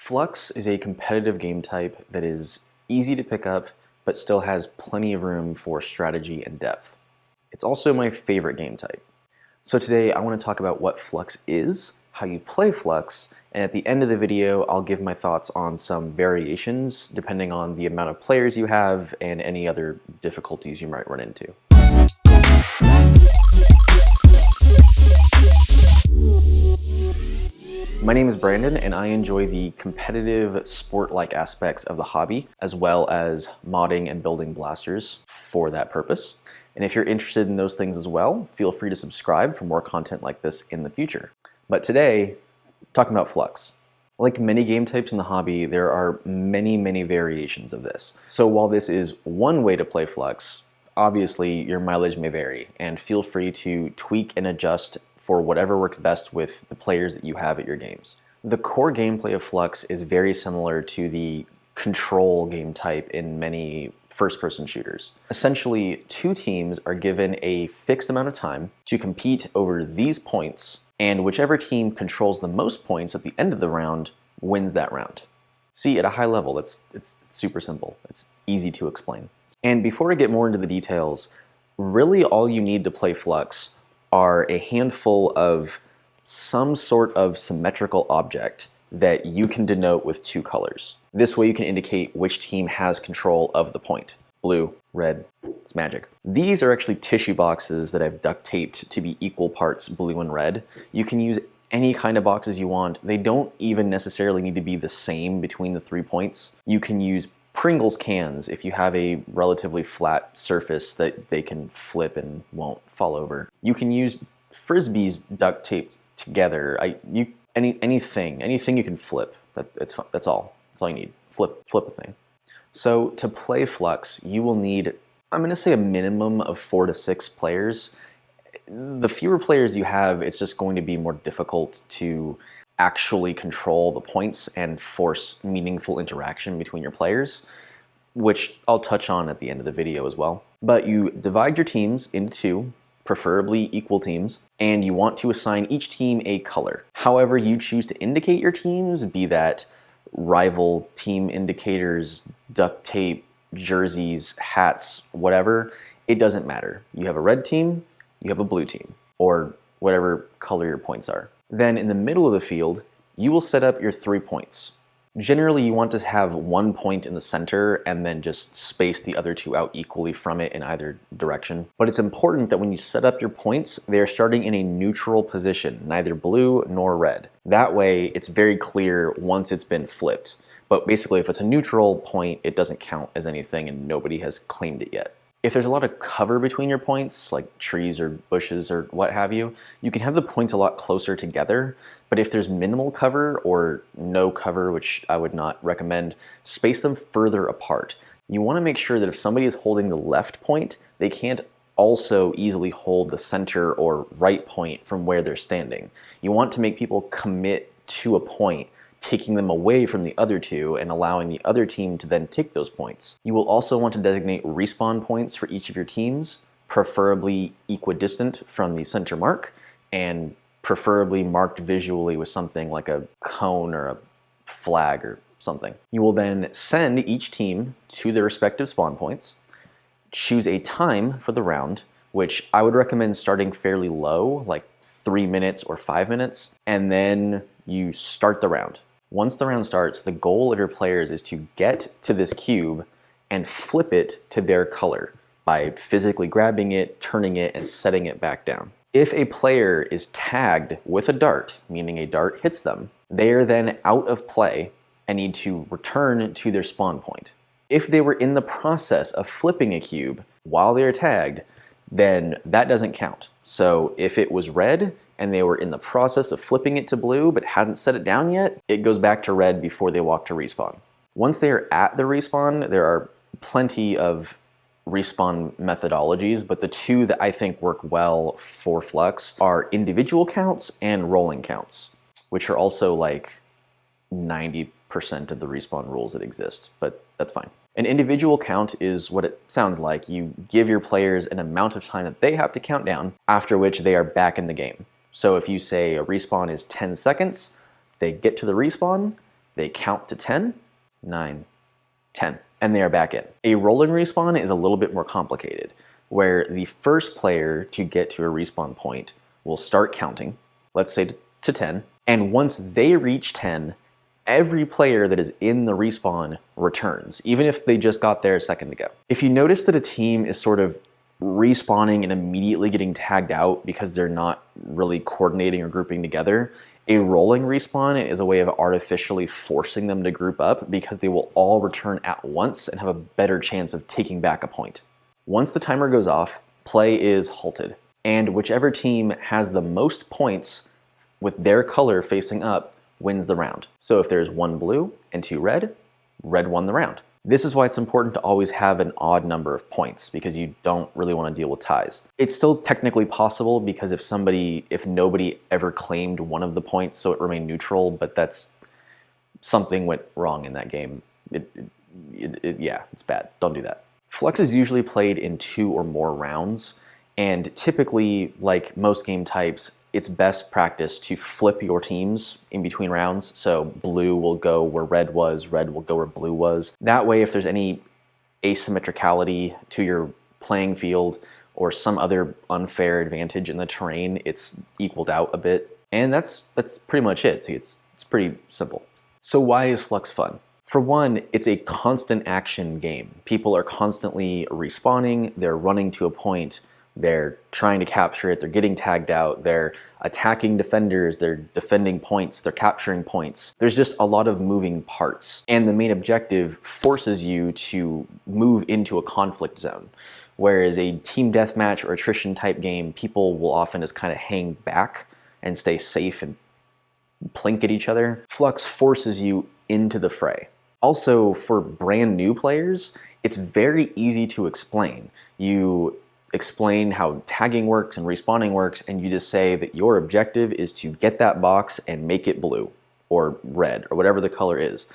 Flux is a competitive game type that is easy to pick up, but still has plenty of room for strategy and depth. It's also my favorite game type. So today I want to talk about what Flux is, how you play Flux, and at the end of the video I'll give my thoughts on some variations depending on the amount of players you have and any other difficulties you might run into. My name is Brandon, and I enjoy the competitive, sport-like aspects of the hobby, as well as modding and building blasters for that purpose. And if you're interested in those things as well, feel free to subscribe for more content like this in the future. But today, talking about Flux. Like many game types in the hobby, there are many variations of this. So while this is one way to play Flux, obviously your mileage may vary, and feel free to tweak and adjust for whatever works best with the players that you have at your games. The core gameplay of Flux is very similar to the control game type in many first-person shooters. Essentially, two teams are given a fixed amount of time to compete over these points, and whichever team controls the most points at the end of the round wins that round. See, at a high level, it's super simple. It's easy to explain. And before I get more into the details, really all you need to play Flux are a handful of some sort of symmetrical object that you can denote with two colors. This way you can indicate which team has control of the point. Blue, red, it's magic. These are actually tissue boxes that I've duct taped to be equal parts blue and red. You can use any kind of boxes you want. They don't even necessarily need to be the same between the 3 points. You can use Pringles cans if you have a relatively flat surface that they can flip and won't fall over. You can use Frisbees duct taped together. Anything you can flip. That's all you need. Flip a thing. So to play Flux, you will need, I'm going to say, a minimum of 4 to 6 players. The fewer players you have, it's just going to be more difficult to actually control the points and force meaningful interaction between your players, which I'll touch on at the end of the video as well. But you divide your teams into two, preferably equal teams, and you want to assign each team a color. However you choose to indicate your teams, be that rival team indicators, duct tape, jerseys, hats, whatever, it doesn't matter. You have a red team, you have a blue team, or whatever color your points are. Then in the middle of the field, you will set up your 3 points. Generally, you want to have 1 point in the center and then just space the other 2 out equally from it in either direction. But it's important that when you set up your points, they're starting in a neutral position, neither blue nor red. That way, it's very clear once it's been flipped. But basically, if it's a neutral point, it doesn't count as anything and nobody has claimed it yet. If there's a lot of cover between your points, like trees or bushes or what have you, you can have the points a lot closer together. But if there's minimal cover or no cover, which I would not recommend, space them further apart. You want to make sure that if somebody is holding the left point, they can't also easily hold the center or right point from where they're standing. You want to make people commit to a point, taking them away from the other two and allowing the other team to then take those points. You will also want to designate respawn points for each of your teams, preferably equidistant from the center mark, and preferably marked visually with something like a cone or a flag or something. You will then send each team to their respective spawn points, choose a time for the round, which I would recommend starting fairly low, like 3 minutes or 5 minutes, and then you start the round. Once the round starts, the goal of your players is to get to this cube and flip it to their color by physically grabbing it, turning it, and setting it back down. If a player is tagged with a dart, meaning a dart hits them, they are then out of play and need to return to their spawn point. If they were in the process of flipping a cube while they are tagged, then that doesn't count. So if it was red and they were in the process of flipping it to blue but hadn't set it down yet, it goes back to red before they walk to respawn. Once they are at the respawn, there are plenty of respawn methodologies, but the two that I think work well for Flux are individual counts and rolling counts, which are also like 90% of the respawn rules that exist, but that's fine. An individual count is what it sounds like. You give your players an amount of time that they have to count down, after which they are back in the game. So if you say a respawn is 10 seconds, they get to the respawn, They count to 10, 9, 10, and they are back in. A rolling respawn is a little bit more complicated, where the first player to get to a respawn point will start counting, let's say to 10, and once they reach 10, every player that is in the respawn returns, even if they just got there a second ago. If you notice that a team is sort of respawning and immediately getting tagged out because they're not really coordinating or grouping together, a rolling respawn is a way of artificially forcing them to group up because they will all return at once and have a better chance of taking back a point. Once the timer goes off, play is halted, and whichever team has the most points with their color facing up wins the round. So if there's 1 blue and 2 red, red won the round. This is why it's important to always have an odd number of points, because you don't really want to deal with ties. It's still technically possible because if nobody ever claimed one of the points so it remained neutral, but that's something went wrong in that game. Yeah, it's bad. Don't do that. Flux is usually played in 2 or more rounds, and typically, like most game types, it's best practice to flip your teams in between rounds. So blue will go where red was, red will go where blue was. That way, if there's any asymmetricality to your playing field or some other unfair advantage in the terrain, it's equaled out a bit. And that's pretty much it. See, it's pretty simple. So why is Flux fun? For one, it's a constant action game. People are constantly respawning, they're running to a point, they're trying to capture it, they're getting tagged out, they're attacking defenders, they're defending points, they're capturing points. There's just a lot of moving parts, and the main objective forces you to move into a conflict zone. Whereas a team deathmatch or attrition type game, people will often just kind of hang back and stay safe and plink at each other. Flux forces you into the fray. Also, for brand new players, it's very easy to explain. You explain how tagging works and respawning works, and you just say that your objective is to get that box and make it blue or red or whatever the color is.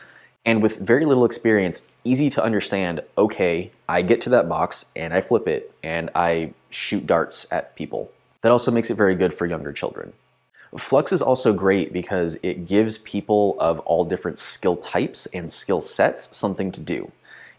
And with very little experience, it's easy to understand, okay, I get to that box and I flip it and I shoot darts at people. That also makes it very good for younger children. Flux is also great because it gives people of all different skill types and skill sets something to do.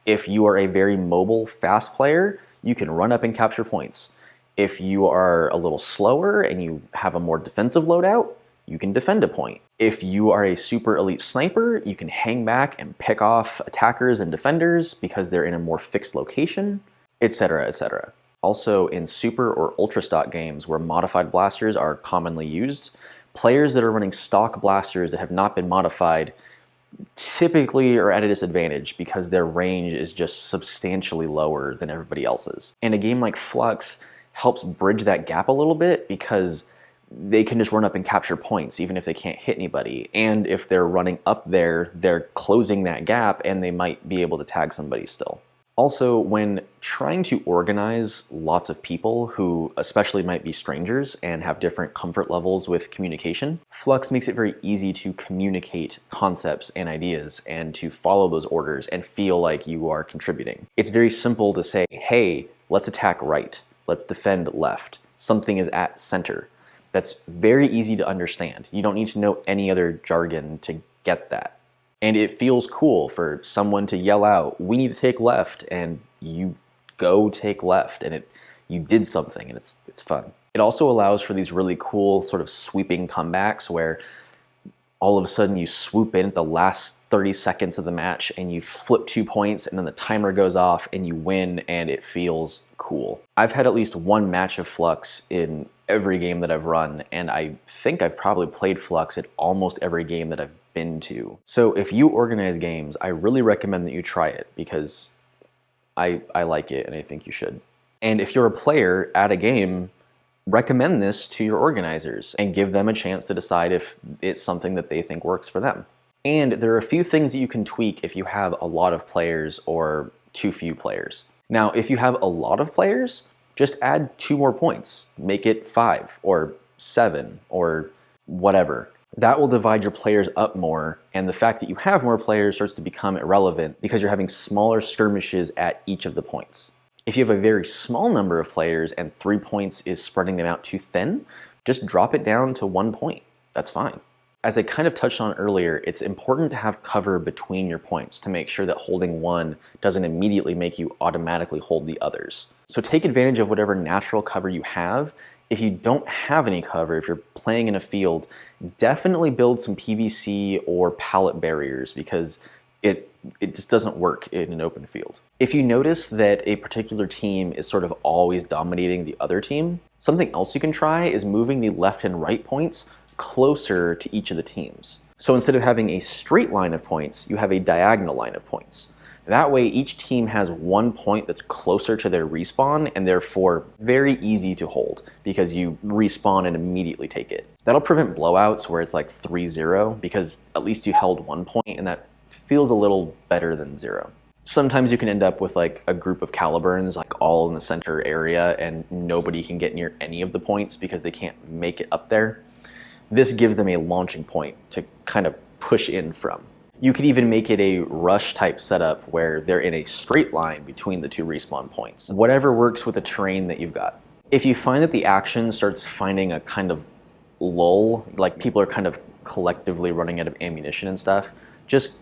If you are a very mobile, fast player, you can run up and capture points. If you are a little slower and you have a more defensive loadout, you can defend a point. If you are a super elite sniper, you can hang back and pick off attackers and defenders because they're in a more fixed location, etc., etc. Also, in super or ultra stock games where modified blasters are commonly used, players that are running stock blasters that have not been modified typically are at a disadvantage because their range is just substantially lower than everybody else's. And a game like Flux helps bridge that gap a little bit because they can just run up and capture points even if they can't hit anybody. And if they're running up there, they're closing that gap and they might be able to tag somebody still. Also, when trying to organize lots of people who especially might be strangers and have different comfort levels with communication, Flux makes it very easy to communicate concepts and ideas and to follow those orders and feel like you are contributing. It's very simple to say, hey, let's attack right, let's defend left, something is at center. That's very easy to understand. You don't need to know any other jargon to get that. And it feels cool for someone to yell out, we need to take left, and you go take left, and you did something, and it's fun. It also allows for these really cool sort of sweeping comebacks where all of a sudden you swoop in at the last 30 seconds of the match and you flip 2 points and then the timer goes off and you win and it feels cool. I've had at least one match of Flux in every game that I've run, and I think I've probably played Flux at almost every game that I've been to. So if you organize games, I really recommend that you try it because I like it and I think you should. And if you're a player at a game, recommend this to your organizers and give them a chance to decide if it's something that they think works for them. And there are a few things that you can tweak if you have a lot of players or too few players. Now, if you have a lot of players, just add 2 more points. Make it 5 or 7 or whatever. That will divide your players up more, and the fact that you have more players starts to become irrelevant because you're having smaller skirmishes at each of the points. If you have a very small number of players and 3 points is spreading them out too thin, just drop it down to 1 point. That's fine. As I kind of touched on earlier, it's important to have cover between your points to make sure that holding one doesn't immediately make you automatically hold the others. So take advantage of whatever natural cover you have. If you don't have any cover, if you're playing in a field, definitely build some PVC or pallet barriers because it just doesn't work in an open field. If you notice that a particular team is sort of always dominating the other team, something else you can try is moving the left and right points closer to each of the teams. So instead of having a straight line of points, you have a diagonal line of points. That way each team has one point that's closer to their respawn and therefore very easy to hold because you respawn and immediately take it. That'll prevent blowouts where it's like 3-0 because at least you held one point and that feels a little better than 0. Sometimes you can end up with like a group of Caliburns like all in the center area and nobody can get near any of the points because they can't make it up there. This gives them a launching point to kind of push in from. You could even make it a rush type setup where they're in a straight line between the two respawn points. Whatever works with the terrain that you've got. If you find that the action starts finding a kind of lull, like people are kind of collectively running out of ammunition and stuff, just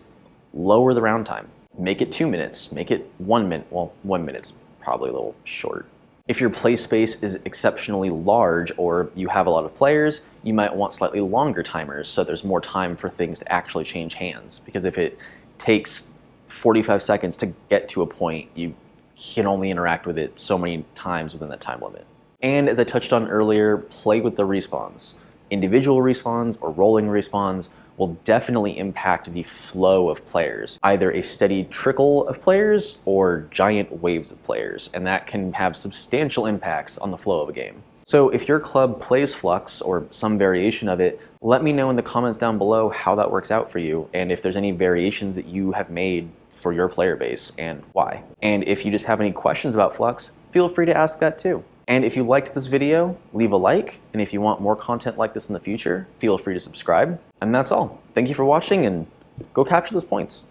lower the round time. Make it 2 minutes, make it 1 minute. Well, 1 minute's probably a little short. If your play space is exceptionally large or you have a lot of players, you might want slightly longer timers so there's more time for things to actually change hands. Because if it takes 45 seconds to get to a point, you can only interact with it so many times within that time limit. And as I touched on earlier, play with the respawns. Individual respawns or rolling respawns will definitely impact the flow of players, either a steady trickle of players or giant waves of players, and that can have substantial impacts on the flow of a game. So if your club plays Flux or some variation of it, let me know in the comments down below how that works out for you and if there's any variations that you have made for your player base and why. And if you just have any questions about Flux, feel free to ask that too. And if you liked this video, leave a like, and if you want more content like this in the future, feel free to subscribe. And that's all. Thank you for watching, and go capture those points.